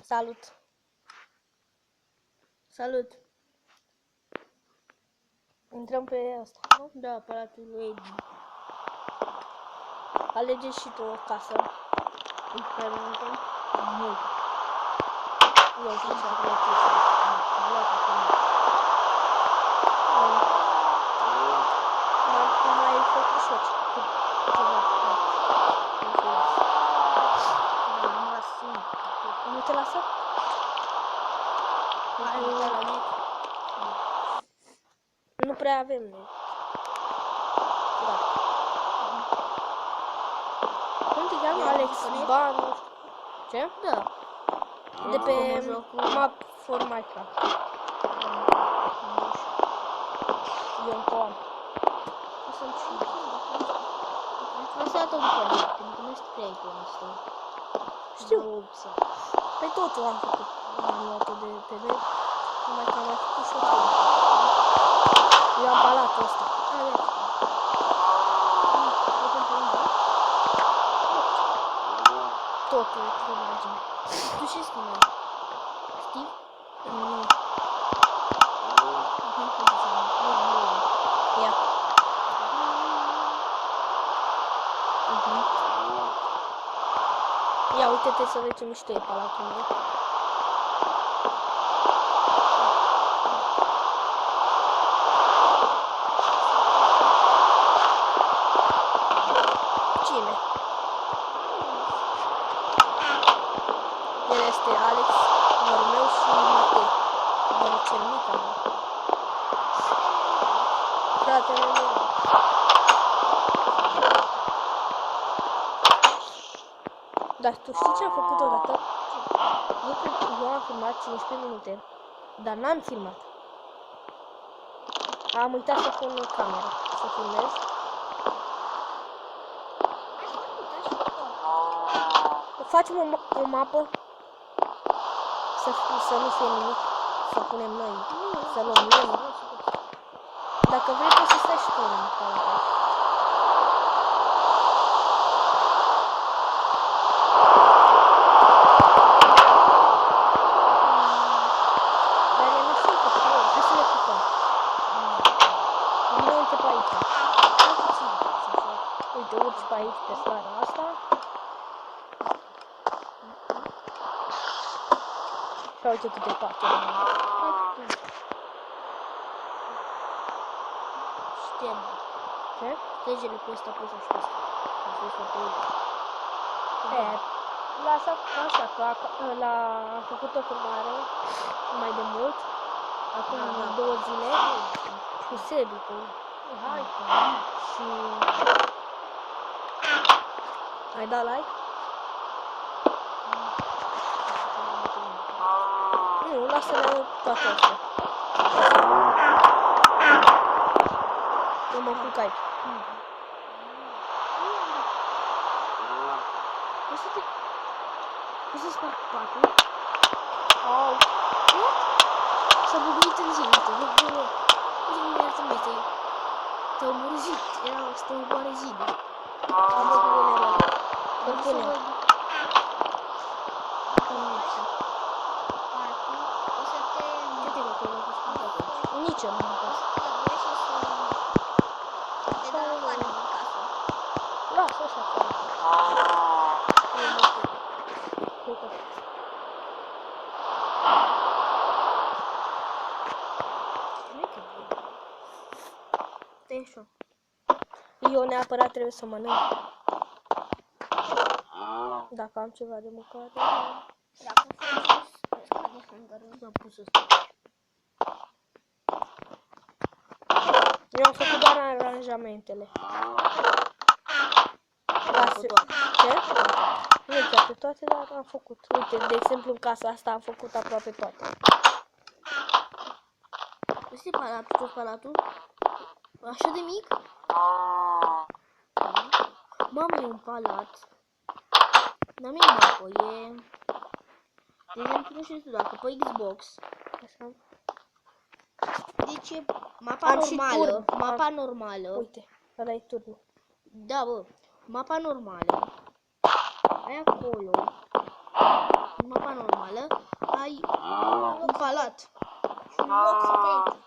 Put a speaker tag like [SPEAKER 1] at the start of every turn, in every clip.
[SPEAKER 1] Salut! Salut! Intrăm pe asta, nu?
[SPEAKER 2] Da, aparatul lui Edi.
[SPEAKER 1] Alege și tu o casă.
[SPEAKER 2] În care intrăm?
[SPEAKER 1] Mult. Eu zic
[SPEAKER 2] Așa,
[SPEAKER 1] așa.
[SPEAKER 2] creativ.
[SPEAKER 1] Am mai făcut și eu ceva. Nu te lasă? Nu prea avem noi. Da. Cum te cheamă, Alex? Banu? Ce?
[SPEAKER 2] Da.
[SPEAKER 1] De pe map for Minecraft. Eu încă am.
[SPEAKER 2] O să-mi și am stat un pic, pentru că nu scriai cu asta.
[SPEAKER 1] Știu. Pe totul am făcut. Am luat-o de pe net. Numai că am mai făcut și o film. Eu am palatul ăsta. Totul cu imagine.
[SPEAKER 2] Tu ce scrie? Steve?
[SPEAKER 1] Nu. Ia. Ia, uite-te să vezi ce mișto e palatul meu. Cine? El este Alex, numărul meu și Matei. Numărul cel mic al meu. Fratele meu. Dar tu știi ce am făcut odată? Eu am filmat 15 minute, dar n-am filmat. Am uitat să pun camera, să filmez. Facem o mapă să nu fie nimic, să punem noi, să luăm lemn. Dacă vrei poți să stai și tu în camera. Dar ele nu sunt pe acolo, hai să le pupăm. Nu uite pe aici. Uite, urci pe aici, pe scara asta. Și uite câte parte.
[SPEAKER 2] Știam.
[SPEAKER 1] Ce?
[SPEAKER 2] Stegele pe ăsta, pe ăsta și pe ăsta. Am fost foarte bine.
[SPEAKER 1] Lasă așa, că am făcut o filmare mai de mult, acum 2 zile, cu Sebi, cu și... Ai dat like? Nu, lasă-le toate astea. Eu mă culc aici.
[SPEAKER 2] Poți să sparg patul?
[SPEAKER 1] Au.
[SPEAKER 2] S-a buguit în zi, uite, nu. Uite, iartă mete. Te-au murzit, era să te oboare zidul.
[SPEAKER 1] Îl punem. Nici eu nu am fost. Lasă așa afară. Eu neapărat trebuie să mănânc. Dacă am ceva de mâncare.
[SPEAKER 2] Dacă faci s-a pus ăsta.
[SPEAKER 1] Eu am făcut doar aranjamentele. Ce? Nu chiar pe toate, dar am făcut. Uite, de exemplu, în casa asta am făcut aproape toate.
[SPEAKER 2] Este palatul, tot palatul? Așa de mic? Mamă, e un palat. Dar nu e mapă, e... De exemplu, nu știu dacă pe Xbox.
[SPEAKER 1] Așa.
[SPEAKER 2] Deci e mapa
[SPEAKER 1] Am și
[SPEAKER 2] normală.
[SPEAKER 1] turn.
[SPEAKER 2] Mapa normală.
[SPEAKER 1] Uite, ăla e turnul.
[SPEAKER 2] Da, bă. Mapa normală. Ai acolo. Mapa normală. ai un palat.
[SPEAKER 3] Și un loc secret.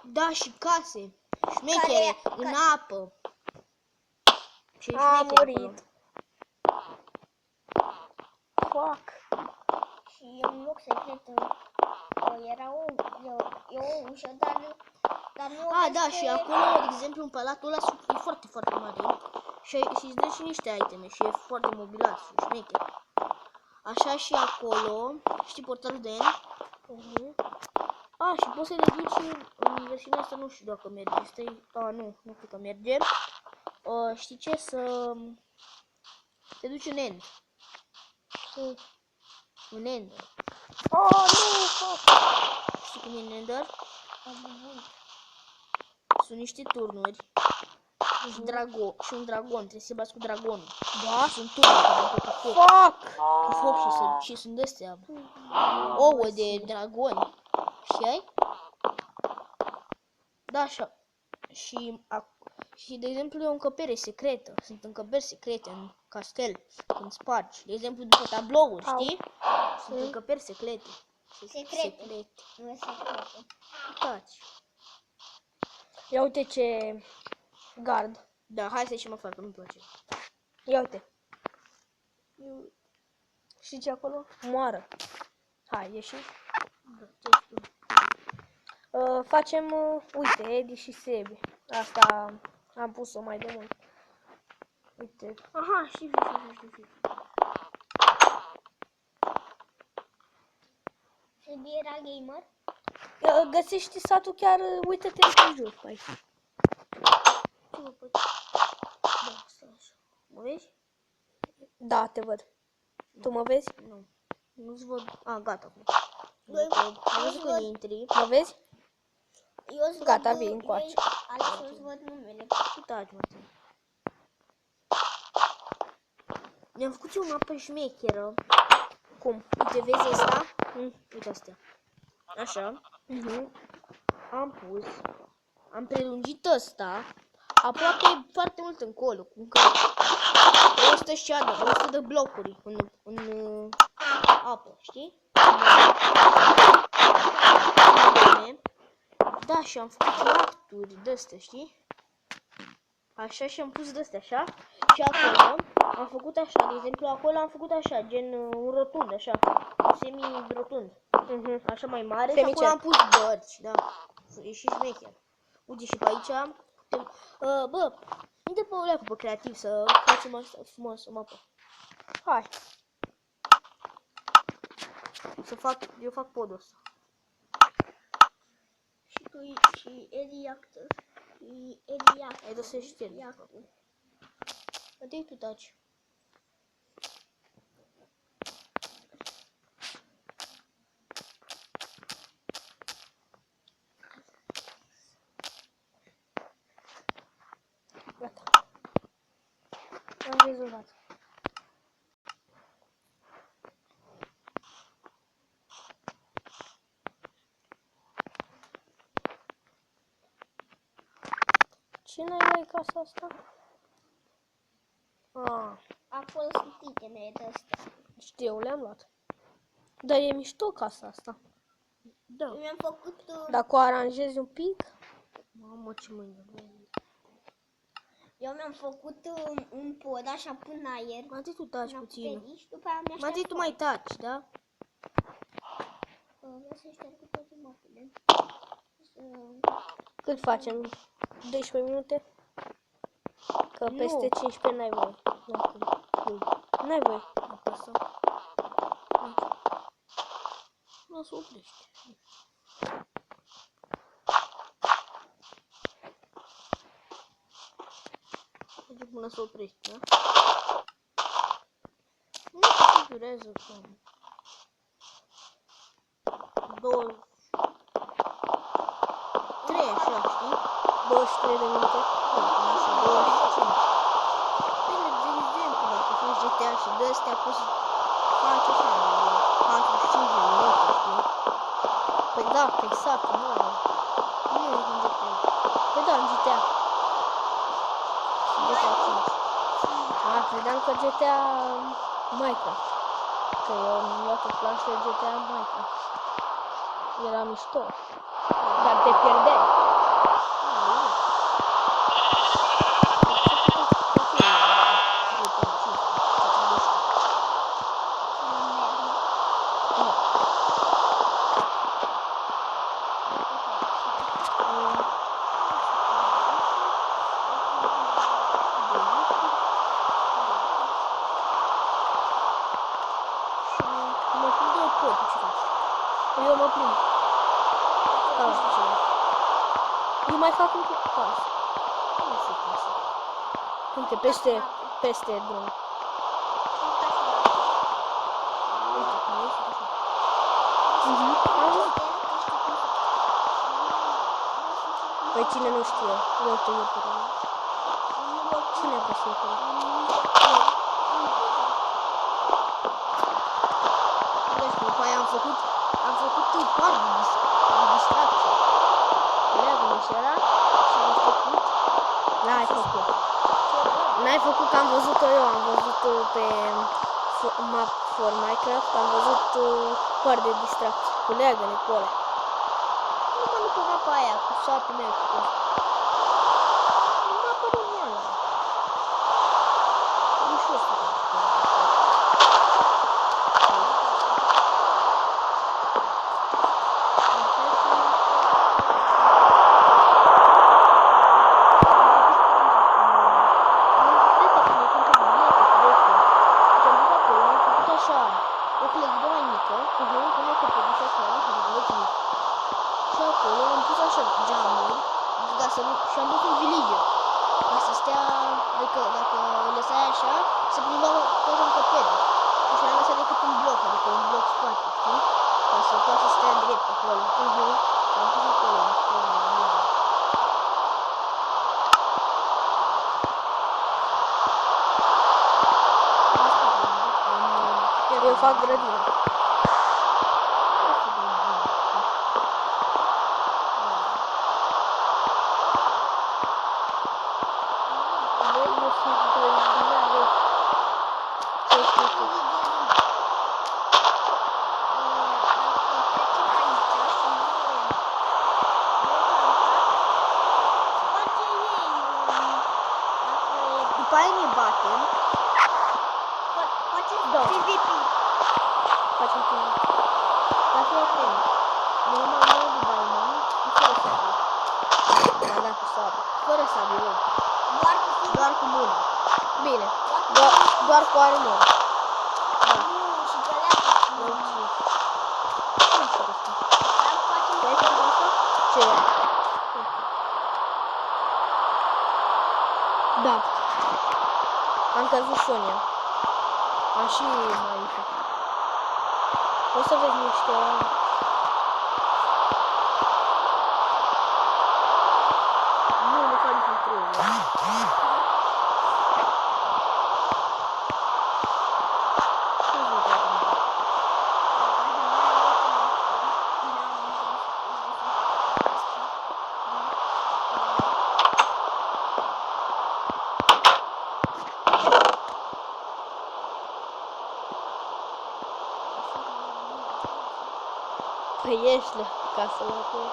[SPEAKER 2] Da, și case. Șmechere, în apă. Ce
[SPEAKER 1] A
[SPEAKER 2] șmechere acolo.
[SPEAKER 1] murit. Fuck.
[SPEAKER 3] Și e un loc secret. Era o ușă, dar nu
[SPEAKER 2] A, da, și acolo, de exemplu, în palatul ăla e foarte, foarte mare. Și îți dă și niște iteme și e foarte mobilat și șmecher. Așa și acolo, știi portalul de N? A, și poți să le duci în versiunea asta, nu știu dacă merge. Stai, nu cred că merge. Știi ce? Să te duci în End. În Ender.
[SPEAKER 1] Oh, nu, fuck.
[SPEAKER 2] Știi cum e în Ender? Sunt niște turnuri și, și un dragon, trebuie să se bați cu dragonul. Da? Sunt turnuri care au cu foc.
[SPEAKER 1] Fuck.
[SPEAKER 2] Cu foc și sunt de-astea ouă de dragoni. Știi? Da, așa. Și de exemplu e o încăpere secretă. Sunt încăperi secrete în castel când spargi. De exemplu după tablouri, știi? Sunt încăperi secrete.
[SPEAKER 3] Secrete. Nu e secret.
[SPEAKER 2] Taci.
[SPEAKER 1] Ia uite ce gard.
[SPEAKER 2] Da, hai să ieșim afară, că nu-mi place.
[SPEAKER 1] Ia uite. Știi ce acolo? Moară. Hai, ieși. Facem, uite, Edi și Sebi. Asta am pus-o mai de mult. Uite.
[SPEAKER 2] Aha, știi.
[SPEAKER 3] Sebi era gamer.
[SPEAKER 1] Găsești satul chiar, uite-te în jur pe aici.
[SPEAKER 2] Ce mă pot? Da, stai așa. Mă vezi?
[SPEAKER 1] Da, te văd. Tu mă vezi?
[SPEAKER 2] Nu. Nu-ți văd. A, gata.
[SPEAKER 3] Am
[SPEAKER 2] văzut că intri.
[SPEAKER 1] Mă vezi?
[SPEAKER 3] Eu
[SPEAKER 1] Gata, vii încoace.
[SPEAKER 3] Ales să-ți văd numele.
[SPEAKER 2] Taci, mă. Mi-am făcut eu o mapă șmecheră.
[SPEAKER 1] Cum?
[SPEAKER 2] Uite, vezi asta? Uite astea. Așa. Am prelungit ăsta aproape foarte mult încolo. Cum că 100 de blocuri în apă, știi? Da, și am făcut acturi de-astea, știi? Așa, și am pus de-astea, așa. Și acolo am făcut așa, de exemplu, acolo am făcut așa, gen un rotund, așa. Semi-rotund. Așa mai mare. Și acolo am pus bărci, da. E și șmecher. Uite, și pe aici putem... Bă, uite pe o leacă pe creativ să facem asta frumos, o mapă.
[SPEAKER 1] Hai.
[SPEAKER 2] Eu fac podul ăsta.
[SPEAKER 3] Și tu și Edi actor.
[SPEAKER 2] Ai dat să știi. Uite, tu taci.
[SPEAKER 1] Gata. Am rezolvat. Cine e casa asta?
[SPEAKER 3] Acolo sunt itemele de astea.
[SPEAKER 1] Știu, le-am luat. Dar e mișto casa asta.
[SPEAKER 2] Da.
[SPEAKER 3] Eu mi-am făcut...
[SPEAKER 1] Dacă o aranjezi un pic,
[SPEAKER 2] Mamă, ce mâine.
[SPEAKER 3] Eu mi-am făcut un pod așa până în aer.
[SPEAKER 2] Mati, tu taci puțin.
[SPEAKER 3] Și după aia mi-aș
[SPEAKER 2] Mati, tu mai taci, da?
[SPEAKER 3] Vreau să șterg cu toate mapele.
[SPEAKER 1] cât facem? 12 minute? Că
[SPEAKER 2] Nu.
[SPEAKER 1] peste 15 n-ai voie. N-ai voie.
[SPEAKER 2] Apasă. Nu se oprește. Merge până se oprește, da? Nu se durează cam 2, 3 așa, știi?
[SPEAKER 1] 23 de minute.
[SPEAKER 2] Așa, 25. Bine, de exemplu, dacă faci GTA și de astea poți să faci așa, 45 de minute, știi?
[SPEAKER 1] Păi da, că e satul, nu are.
[SPEAKER 2] Nu e în GTA.
[SPEAKER 1] Păi da, în GTA.
[SPEAKER 2] Și GTA 5.
[SPEAKER 1] Credeam că GTA Minecraft. Că eu am luat o planșă GTA Minecraft. Era mișto. Dar te pierdeai.
[SPEAKER 2] Mă pun de pot, ce faci?
[SPEAKER 1] Eu mă plimb. Eu mai fac un pas.
[SPEAKER 2] Nu știu cum să.
[SPEAKER 1] Uite, peste drum.
[SPEAKER 2] Uite, cum e și așa.
[SPEAKER 1] Păi cine nu știe? Eu te iubesc. Cine te iubesc?
[SPEAKER 2] Deci, după aia am făcut part de distracție. Leagă-mă și ăla și am făcut.
[SPEAKER 1] N-ai făcut. N-ai făcut că am văzut-o eu, am văzut-o pe map for Minecraft, am văzut par de distracție. Cu leagă-ne cu ăla.
[SPEAKER 2] Nu mă după mapa aia cu satul meu. Nu m-a apărut ăla. E ușor să fac. O clădire mai mică, până că pe duce acolo, și acolo am pus așa geamuri, ca să nu, și am pus un villager, ca să stea, adică dacă îl lăsai așa, se plimba tot în căpere. Și n-am lăsat decât un bloc, adică un bloc spate, știi? Ca să poată să stea drept acolo. Am pus acolo, un villager.
[SPEAKER 1] Eu fac grădină. Eu sunt grădinare. Ce știi tu?
[SPEAKER 2] După aia ne batem. PvP.
[SPEAKER 1] Facem cum?
[SPEAKER 2] Ca să atent. Normal nu de diamond, cu fără sabie.
[SPEAKER 1] Da, cu sabă.
[SPEAKER 2] Fără sabie, rog. Doar cu mână.
[SPEAKER 1] Bine. Doar cu armură.
[SPEAKER 2] Da. Nu știu. Ce este asta? Ce ai făcut asta?
[SPEAKER 1] Ce? Da. Am căzut Sonia. Am și mai făcut. O să vezi niște...
[SPEAKER 2] Nu, nu fac niciun trebuie. Ce zic acum?
[SPEAKER 1] Păi ești la casă la acolo.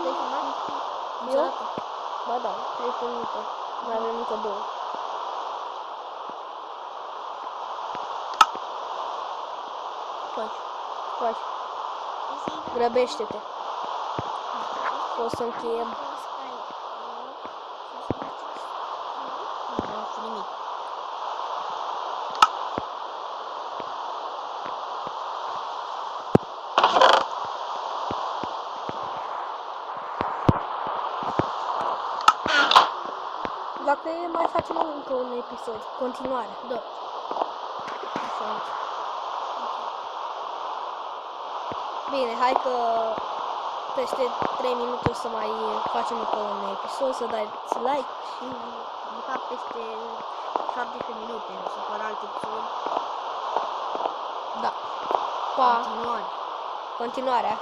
[SPEAKER 2] Te-ai filmat?
[SPEAKER 1] Eu?
[SPEAKER 2] Niciodată?
[SPEAKER 1] Ba da, 13 minute. Mai avem încă 2. Faci. Grăbește-te. O să încheiem.
[SPEAKER 2] Nu am făcut nimic.
[SPEAKER 1] Dacă e, mai facem încă un episod. Continuare.
[SPEAKER 2] Da.
[SPEAKER 1] Așa. Bine, hai că peste 3 minute o să mai facem încă un episod, să dați like și
[SPEAKER 2] De fapt, peste 17 minute o să apară alt episod.
[SPEAKER 1] da. Pa!
[SPEAKER 2] Continuare.
[SPEAKER 1] Continuarea.